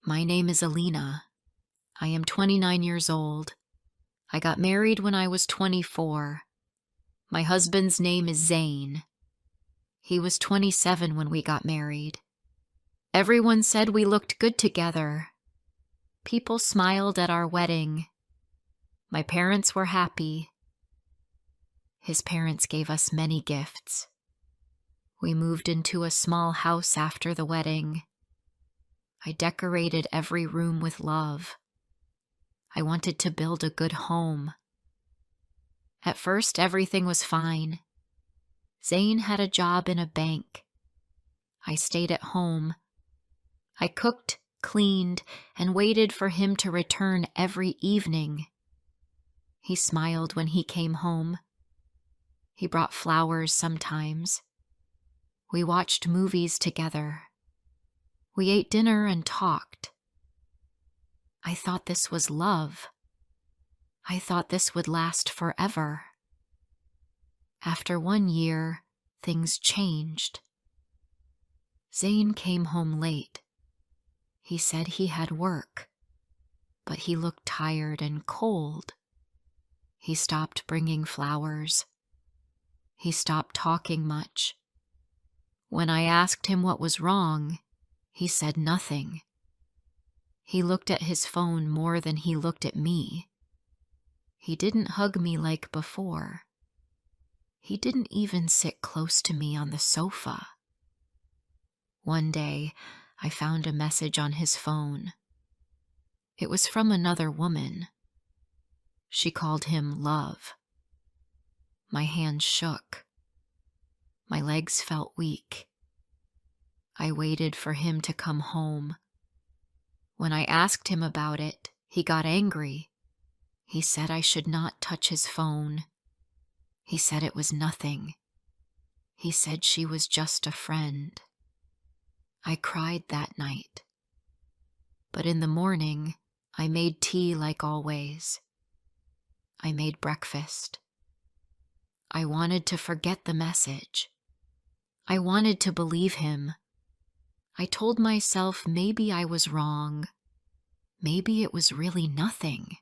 My name is Alina. I am 29 years old. I got married when I was 24. My husband's name is Zane. He was 27 when we got married. Everyone said we looked good together. People smiled at our wedding. My parents were happy. His parents gave us many gifts. We moved into a small house after the wedding. I decorated every room with love. I wanted to build a good home. At first, everything was fine. Zane had a job in a bank. I stayed at home. I cooked, cleaned, and waited for him to return every evening. He smiled when he came home. He brought flowers sometimes. We watched movies together. We ate dinner and talked. I thought this was love. I thought this would last forever. After 1 year, things changed. Zane came home late. He said he had work, but he looked tired and cold. He stopped bringing flowers. He stopped talking much. When I asked him what was wrong, he said nothing. He looked at his phone more than he looked at me. He didn't hug me like before. He didn't even sit close to me on the sofa. One day, I found a message on his phone. It was from another woman. She called him love. My hands shook. My legs felt weak. I waited for him to come home. When I asked him about it, he got angry. He said I should not touch his phone. He said it was nothing. He said she was just a friend. I cried that night. But in the morning, I made tea like always. I made breakfast. I wanted to forget the message. I wanted to believe him. I told myself maybe I was wrong. Maybe it was really nothing.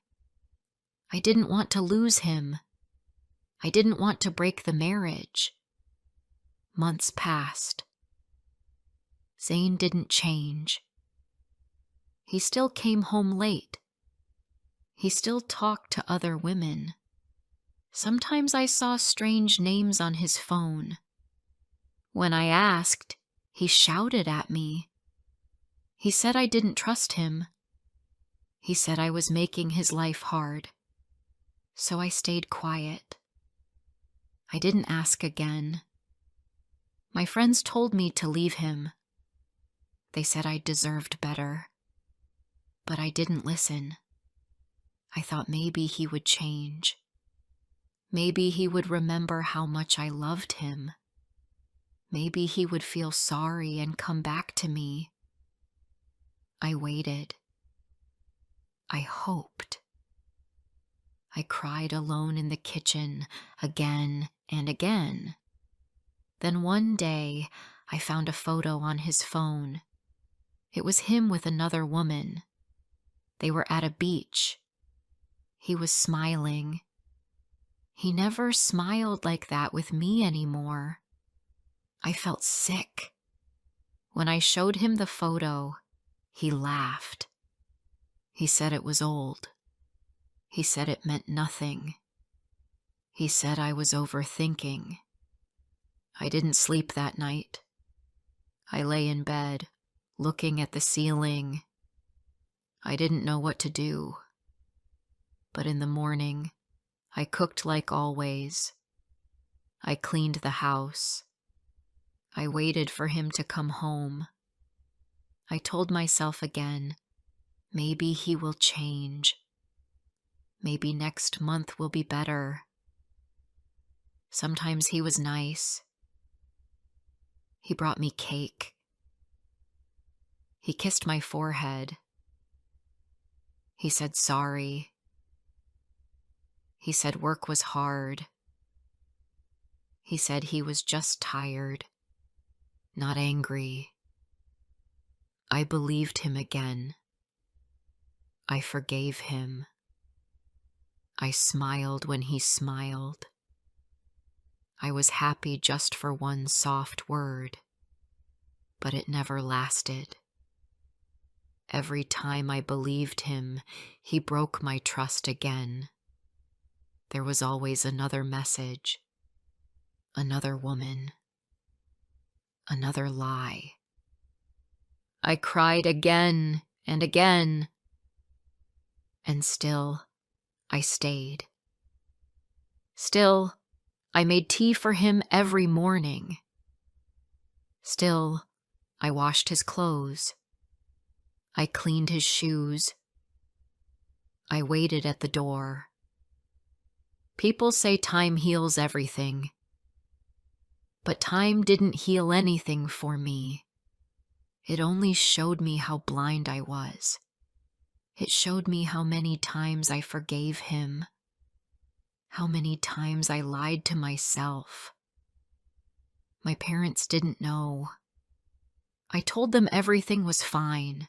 I didn't want to lose him. I didn't want to break the marriage. Months passed. Zane didn't change. He still came home late. He still talked to other women. Sometimes I saw strange names on his phone. When I asked, he shouted at me. He said I didn't trust him. He said I was making his life hard. So I stayed quiet. I didn't ask again. My friends told me to leave him. They said I deserved better. But I didn't listen. I thought maybe he would change. Maybe he would remember how much I loved him. Maybe he would feel sorry and come back to me. I waited. I hoped. I cried alone in the kitchen again and again. Then one day, I found a photo on his phone. It was him with another woman. They were at a beach. He was smiling. He never smiled like that with me anymore. I felt sick. When I showed him the photo, he laughed. He said it was old. He said it meant nothing. He said I was overthinking. I didn't sleep that night. I lay in bed, looking at the ceiling. I didn't know what to do. But in the morning, I cooked like always. I cleaned the house. I waited for him to come home. I told myself again, maybe he will change. Maybe next month will be better. Sometimes he was nice. He brought me cake. He kissed my forehead. He said sorry. He said work was hard. He said he was just tired, not angry. I believed him again. I forgave him. I smiled when he smiled. I was happy just for one soft word, but it never lasted. Every time I believed him, he broke my trust again. There was always another message, another woman, another lie. I cried again and again, and still I stayed. Still, I made tea for him every morning. Still, I washed his clothes. I cleaned his shoes. I waited at the door. People say time heals everything, but time didn't heal anything for me. It only showed me how blind I was. It showed me how many times I forgave him, how many times I lied to myself. My parents didn't know. I told them everything was fine.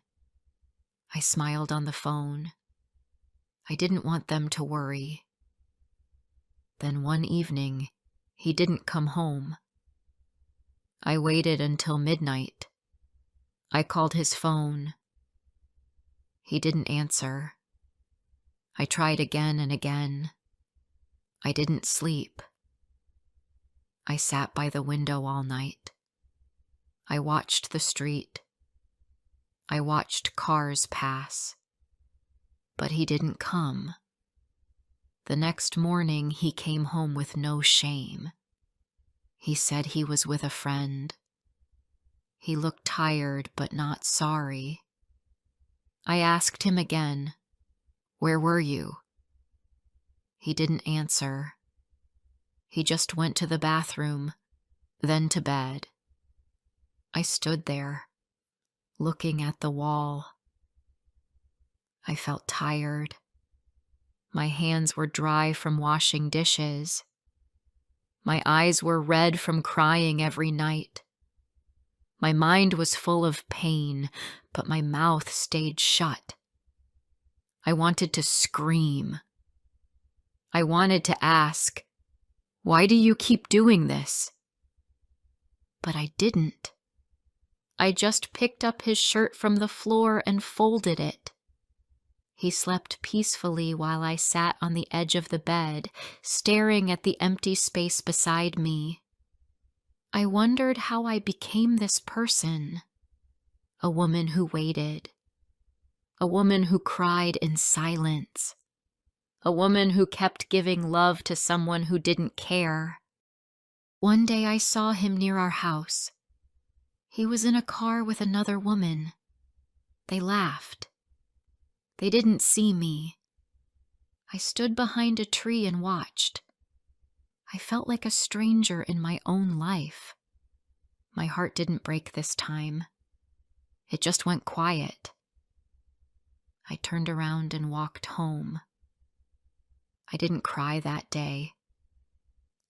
I smiled on the phone. I didn't want them to worry. Then one evening, he didn't come home. I waited until midnight. I called his phone. He didn't answer. I tried again and again. I didn't sleep. I sat by the window all night. I watched the street. I watched cars pass. But he didn't come. The next morning, he came home with no shame. He said he was with a friend. He looked tired but not sorry. I asked him again, "Where were you?" He didn't answer. He just went to the bathroom, then to bed. I stood there, looking at the wall. I felt tired. My hands were dry from washing dishes. My eyes were red from crying every night. My mind was full of pain, but my mouth stayed shut. I wanted to scream. I wanted to ask, "Why do you keep doing this?" But I didn't. I just picked up his shirt from the floor and folded it. He slept peacefully while I sat on the edge of the bed, staring at the empty space beside me. I wondered how I became this person. A woman who waited. A woman who cried in silence. A woman who kept giving love to someone who didn't care. One day I saw him near our house. He was in a car with another woman. They laughed. They didn't see me. I stood behind a tree and watched. I felt like a stranger in my own life. My heart didn't break this time. It just went quiet. I turned around and walked home. I didn't cry that day.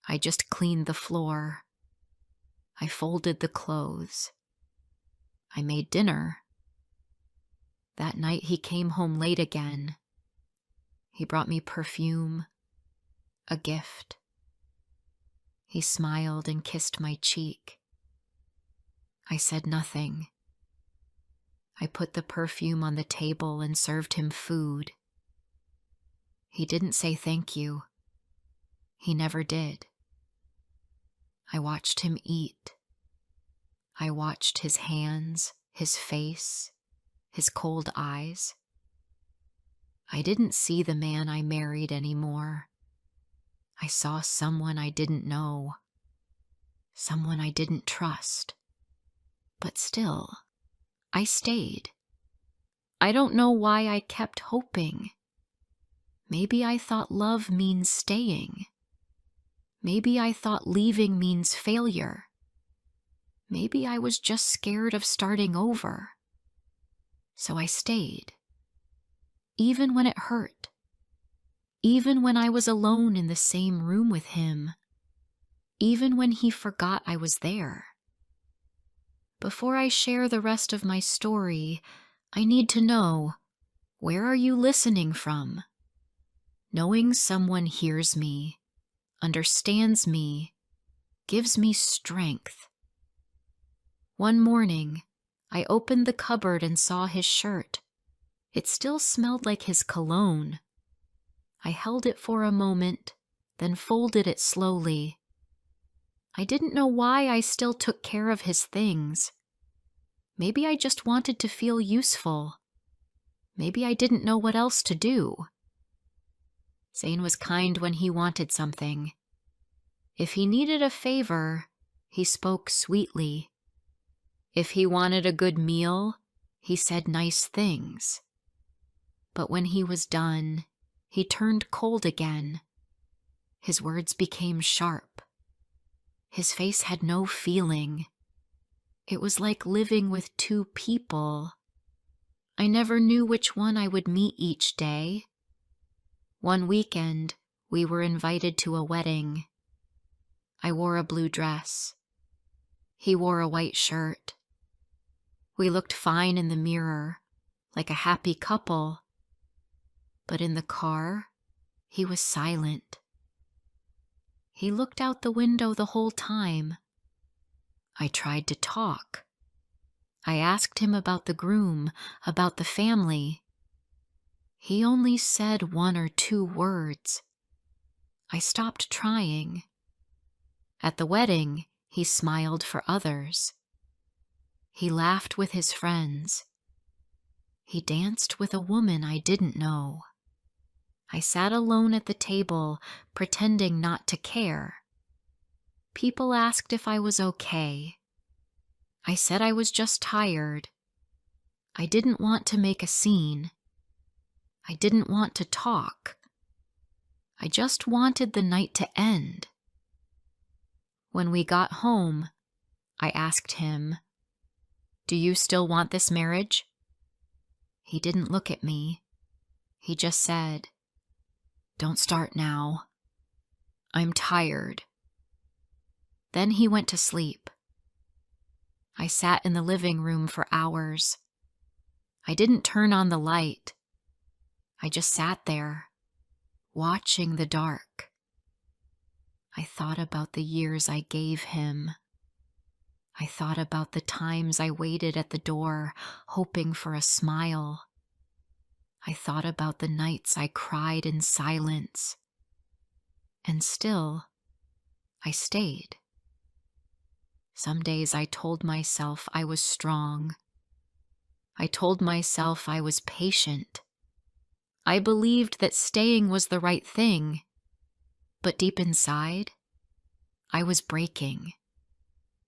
I just cleaned the floor. I folded the clothes. I made dinner. That night he came home late again. He brought me perfume, a gift. He smiled and kissed my cheek. I said nothing. I put the perfume on the table and served him food. He didn't say thank you. He never did. I watched him eat. I watched his hands, his face, his cold eyes. I didn't see the man I married anymore. I saw someone I didn't know, someone I didn't trust. But still, I stayed. I don't know why I kept hoping. Maybe I thought love means staying. Maybe I thought leaving means failure. Maybe I was just scared of starting over. So I stayed. Even when it hurt. Even when I was alone in the same room with him. Even when he forgot I was there. Before I share the rest of my story, I need to know, Where are you listening from? Knowing someone hears me, understands me, gives me strength. One morning, I opened the cupboard and saw his shirt. It still smelled like his cologne. I held it for a moment, then folded it slowly. I didn't know why I still took care of his things. Maybe I just wanted to feel useful. Maybe I didn't know what else to do. Zane was kind when he wanted something. If he needed a favor, he spoke sweetly. If he wanted a good meal, he said nice things. But when he was done, he turned cold again. His words became sharp. His face had no feeling. It was like living with two people. I never knew which one I would meet each day. One weekend, we were invited to a wedding. I wore a blue dress. He wore a white shirt. We looked fine in the mirror, like a happy couple. But in the car, he was silent. He looked out the window the whole time. I tried to talk. I asked him about the groom, about the family. He only said 1 or 2 words. I stopped trying. At the wedding, he smiled for others. He laughed with his friends. He danced with a woman I didn't know. I sat alone at the table, pretending not to care. People asked if I was okay. I said I was just tired. I didn't want to make a scene. I didn't want to talk. I just wanted the night to end. When we got home, I asked him, "Do you still want this marriage?" He didn't look at me. He just said, "Don't start now. I'm tired." Then he went to sleep. I sat in the living room for hours. I didn't turn on the light. I just sat there, watching the dark. I thought about the years I gave him. I thought about the times I waited at the door, hoping for a smile. I thought about the nights I cried in silence. And still, I stayed. Some days I told myself I was strong. I told myself I was patient. I believed that staying was the right thing. But deep inside, I was breaking.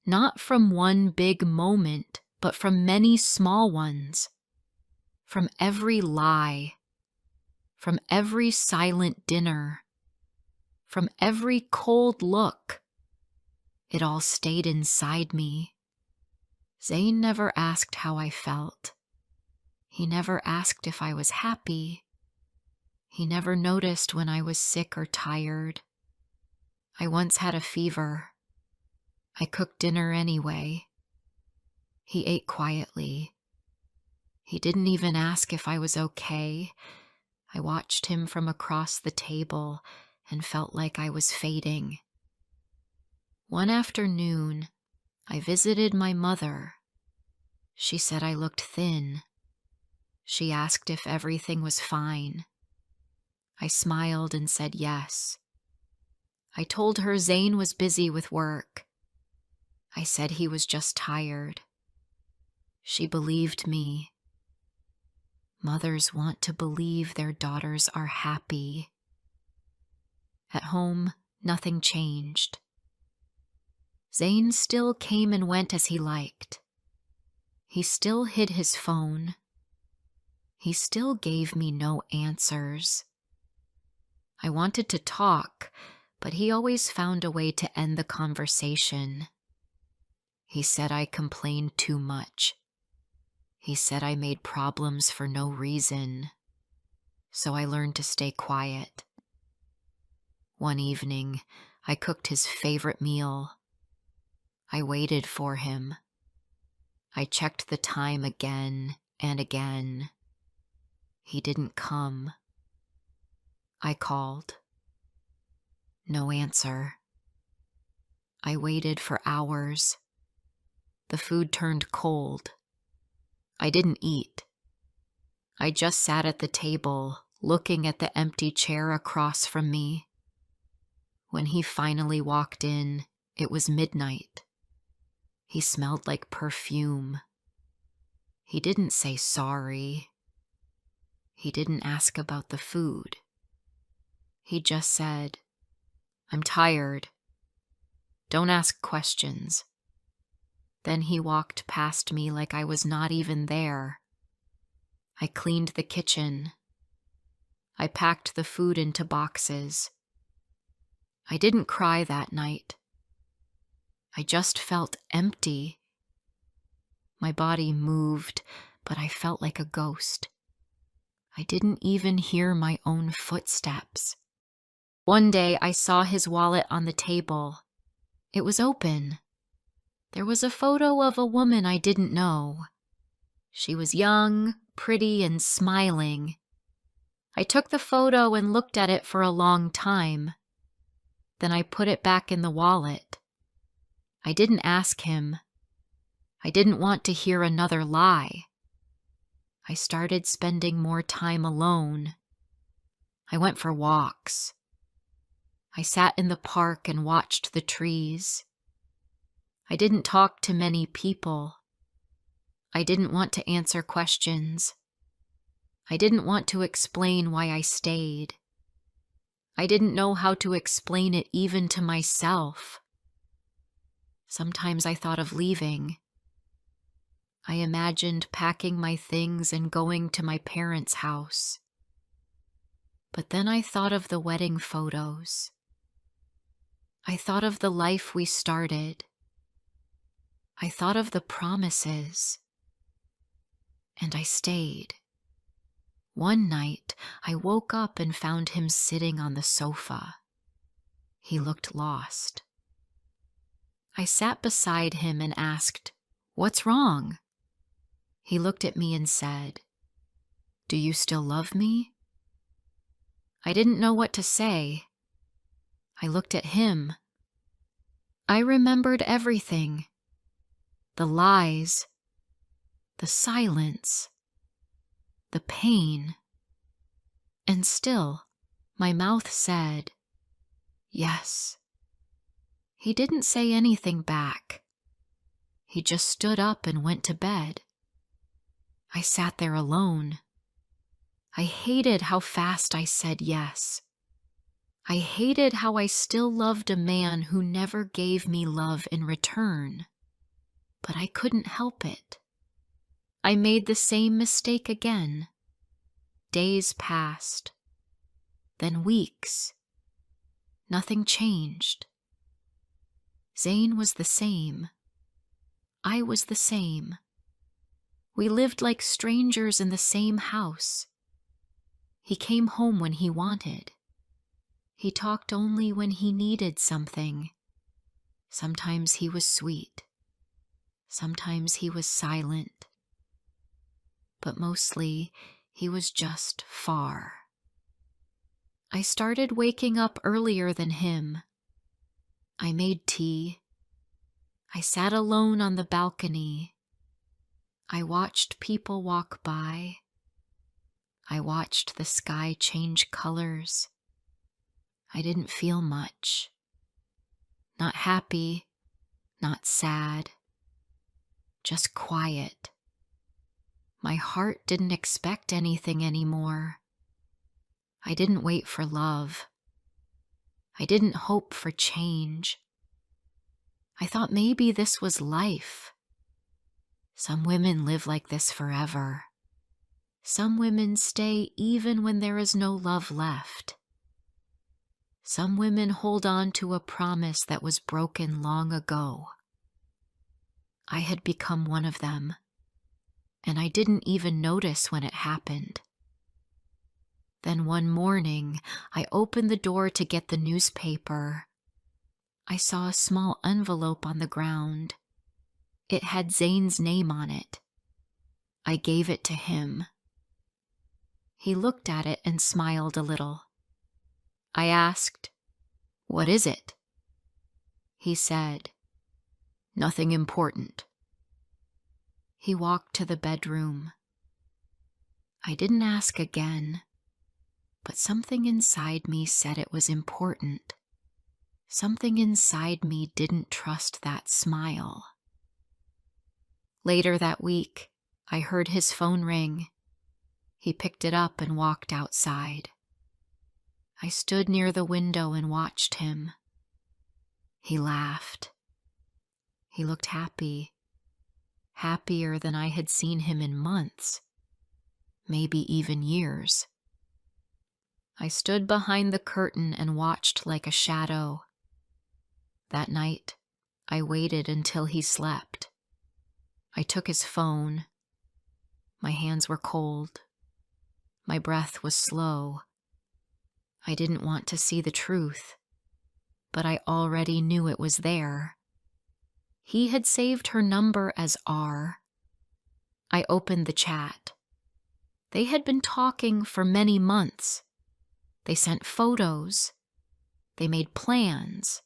Not from one big moment, but from many small ones. From every lie. From every silent dinner. From every cold look. It all stayed inside me. Zane never asked how I felt. He never asked if I was happy. He never noticed when I was sick or tired. I once had a fever. I cooked dinner anyway. He ate quietly. He didn't even ask if I was okay. I watched him from across the table and felt like I was fading. One afternoon, I visited my mother. She said I looked thin. She asked if everything was fine. I smiled and said yes. I told her Zane was busy with work. I said he was just tired. She believed me. Mothers want to believe their daughters are happy. At home, nothing changed. Zane still came and went as he liked. He still hid his phone. He still gave me no answers. I wanted to talk, but he always found a way to end the conversation. He said I complained too much. He said I made problems for no reason. So I learned to stay quiet. One evening, I cooked his favorite meal. I waited for him. I checked the time again and again. He didn't come. I called. No answer. I waited for hours. The food turned cold. I didn't eat. I just sat at the table, looking at the empty chair across from me. When he finally walked in, it was midnight. He smelled like perfume. He didn't say sorry. He didn't ask about the food. He just said, "I'm tired. Don't ask questions." Then he walked past me like I was not even there. I cleaned the kitchen. I packed the food into boxes. I didn't cry that night. I just felt empty. My body moved, but I felt like a ghost. I didn't even hear my own footsteps. One day I saw his wallet on the table. It was open. There was a photo of a woman I didn't know. She was young, pretty, and smiling. I took the photo and looked at it for a long time. Then I put it back in the wallet. I didn't ask him. I didn't want to hear another lie. I started spending more time alone. I went for walks. I sat in the park and watched the trees. I didn't talk to many people. I didn't want to answer questions. I didn't want to explain why I stayed. I didn't know how to explain it even to myself. Sometimes I thought of leaving. I imagined packing my things and going to my parents' house. But then I thought of the wedding photos. I thought of the life we started. I thought of the promises. And I stayed. One night, I woke up and found him sitting on the sofa. He looked lost. I sat beside him and asked, "What's wrong?" He looked at me and said, "Do you still love me?" I didn't know what to say. I looked at him. I remembered everything. The lies, the silence, the pain. And still, my mouth said, "Yes." He didn't say anything back. He just stood up and went to bed. I sat there alone. I hated how fast I said yes. I hated how I still loved a man who never gave me love in return. But I couldn't help it. I made the same mistake again. Days passed. Then weeks. Nothing changed. Zane was the same. I was the same. We lived like strangers in the same house. He came home when he wanted. He talked only when he needed something. Sometimes he was sweet. Sometimes he was silent. But mostly, he was just far. I started waking up earlier than him. I made tea. I sat alone on the balcony. I watched people walk by. I watched the sky change colors. I didn't feel much. Not happy, not sad. Just quiet. My heart didn't expect anything anymore. I didn't wait for love. I didn't hope for change. I thought maybe this was life. Some women live like this forever. Some women stay even when there is no love left. Some women hold on to a promise that was broken long ago. I had become one of them, and I didn't even notice when it happened. Then one morning, I opened the door to get the newspaper. I saw a small envelope on the ground. It had Zane's name on it. I gave it to him. He looked at it and smiled a little. I asked, "What is it?" He said, "Nothing important." He walked to the bedroom. I didn't ask again, but something inside me said it was important. Something inside me didn't trust that smile. Later that week, I heard his phone ring. He picked it up and walked outside. I stood near the window and watched him. He laughed. He looked happy, happier than I had seen him in months, maybe even years. I stood behind the curtain and watched like a shadow. That night, I waited until he slept. I took his phone. My hands were cold. My breath was slow. I didn't want to see the truth, but I already knew it was there. He had saved her number as R. I opened the chat. They had been talking for many months. They sent photos. They made plans.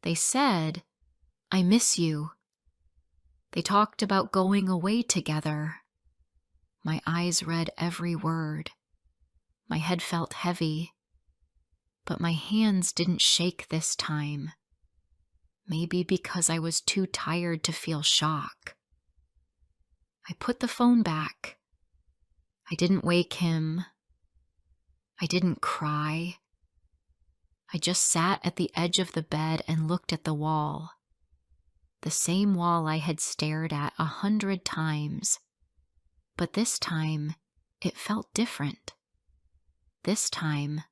They said, "I miss you." They talked about going away together. My eyes read every word. My head felt heavy, but my hands didn't shake this time. Maybe because I was too tired to feel shock. I put the phone back. I didn't wake him. I didn't cry. I just sat at the edge of the bed and looked at the wall. The same wall I had stared at 100 times. But this time, it felt different. This time,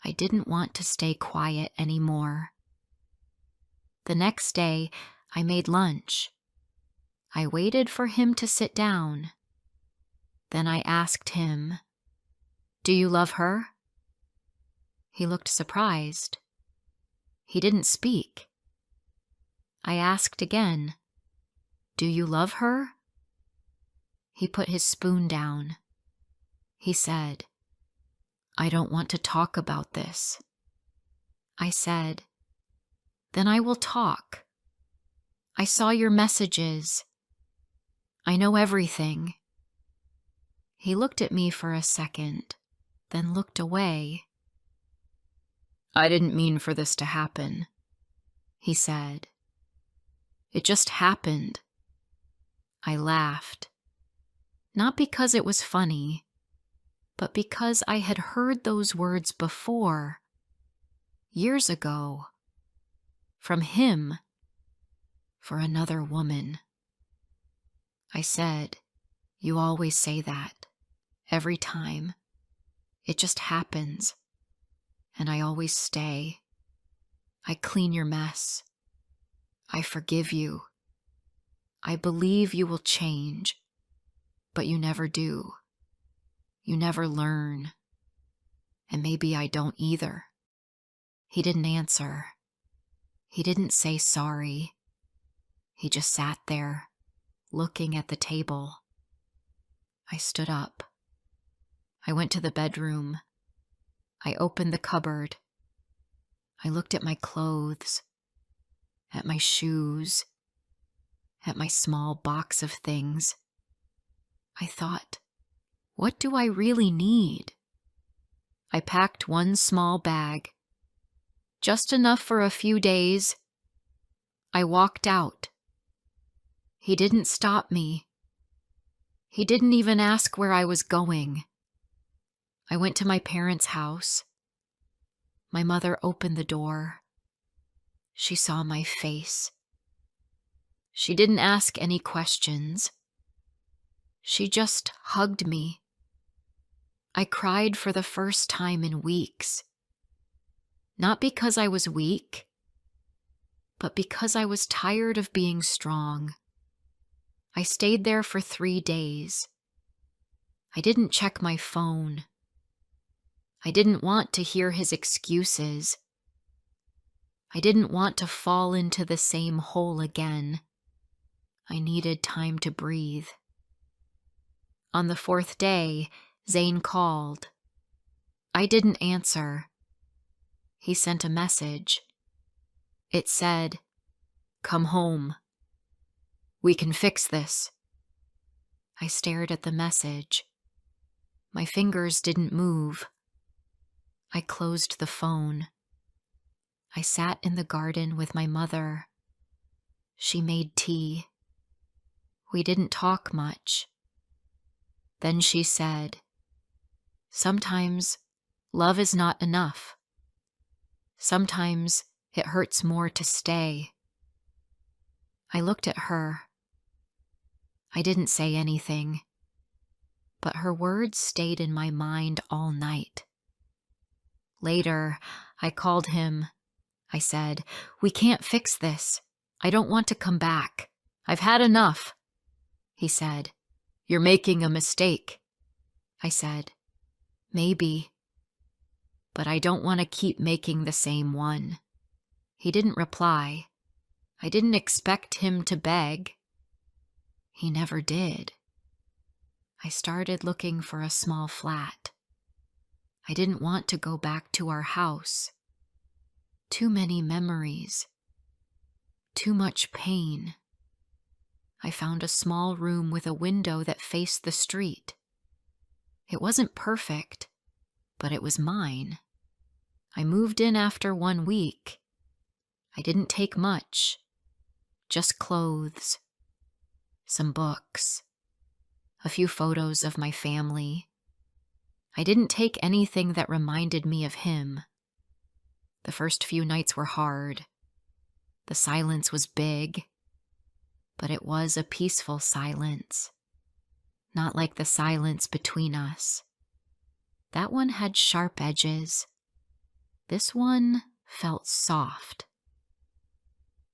I didn't want to stay quiet anymore. The next day, I made lunch. I waited for him to sit down. Then I asked him, "Do you love her?" He looked surprised. He didn't speak. I asked again, "Do you love her?" He put his spoon down. He said, "I don't want to talk about this." I said, "Then I will talk. I saw your messages. I know everything." He looked at me for a second, then looked away. "I didn't mean for this to happen," he said. "It just happened." I laughed. Not because it was funny, but because I had heard those words before, years ago, from him, for another woman. I said, "You always say that, every time. It just happens, and I always stay. I clean your mess. I forgive you. I believe you will change, but you never do. You never learn. And maybe I don't either." He didn't answer. He didn't say sorry. He just sat there, looking at the table. I stood up. I went to the bedroom. I opened the cupboard. I looked at my clothes, at my shoes, at my small box of things. I thought, what do I really need? I packed one small bag, just enough for a few days. I walked out. He didn't stop me. He didn't even ask where I was going. I went to my parents' house. My mother opened the door. She saw my face. She didn't ask any questions. She just hugged me. I cried for the first time in weeks. Not because I was weak, but because I was tired of being strong. I stayed there for 3 days. I didn't check my phone. I didn't want to hear his excuses. I didn't want to fall into the same hole again. I needed time to breathe. On the 4th day, Zane called. I didn't answer. He sent a message. It said, "Come home. We can fix this." I stared at the message. My fingers didn't move. I closed the phone. I sat in the garden with my mother. She made tea. We didn't talk much. Then she said, "Sometimes love is not enough. Sometimes it hurts more to stay." I looked at her. I didn't say anything, but her words stayed in my mind all night. Later, I called him. I said, "We can't fix this. I don't want to come back. I've had enough." He said, "You're making a mistake." I said, "Maybe, but I don't want to keep making the same one." He didn't reply. I didn't expect him to beg. He never did. I started looking for a small flat. I didn't want to go back to our house. Too many memories. Too much pain. I found a small room with a window that faced the street. It wasn't perfect, but it was mine. I moved in after 1 week. I didn't take much. Just clothes, some books, a few photos of my family. I didn't take anything that reminded me of him. The first few nights were hard. The silence was big, but it was a peaceful silence, not like the silence between us. That one had sharp edges. This one felt soft.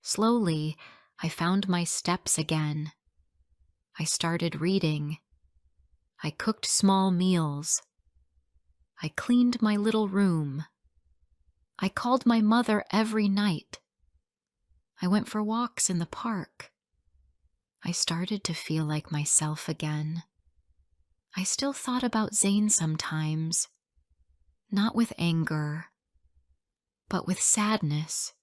Slowly, I found my steps again. I started reading. I cooked small meals. I cleaned my little room. I called my mother every night. I went for walks in the park. I started to feel like myself again. I still thought about Zane sometimes, not with anger, but with sadness.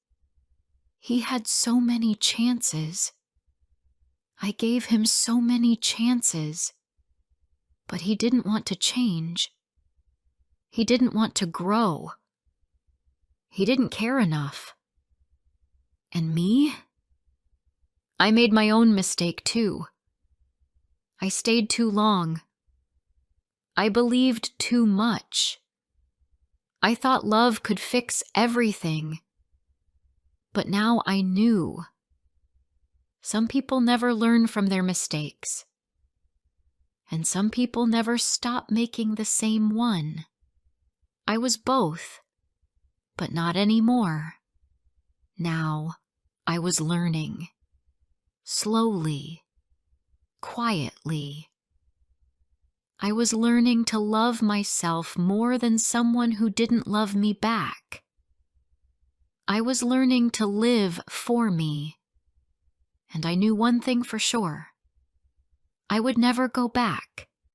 He had so many chances. I gave him so many chances, but he didn't want to change. He didn't want to grow. He didn't care enough. And me? I made my own mistake too. I stayed too long. I believed too much. I thought love could fix everything. But now I knew. Some people never learn from their mistakes. And some people never stop making the same one. I was both, but not anymore. Now I was learning. Slowly, quietly. I was learning to love myself more than someone who didn't love me back. I was learning to live for me. And I knew one thing for sure. I would never go back.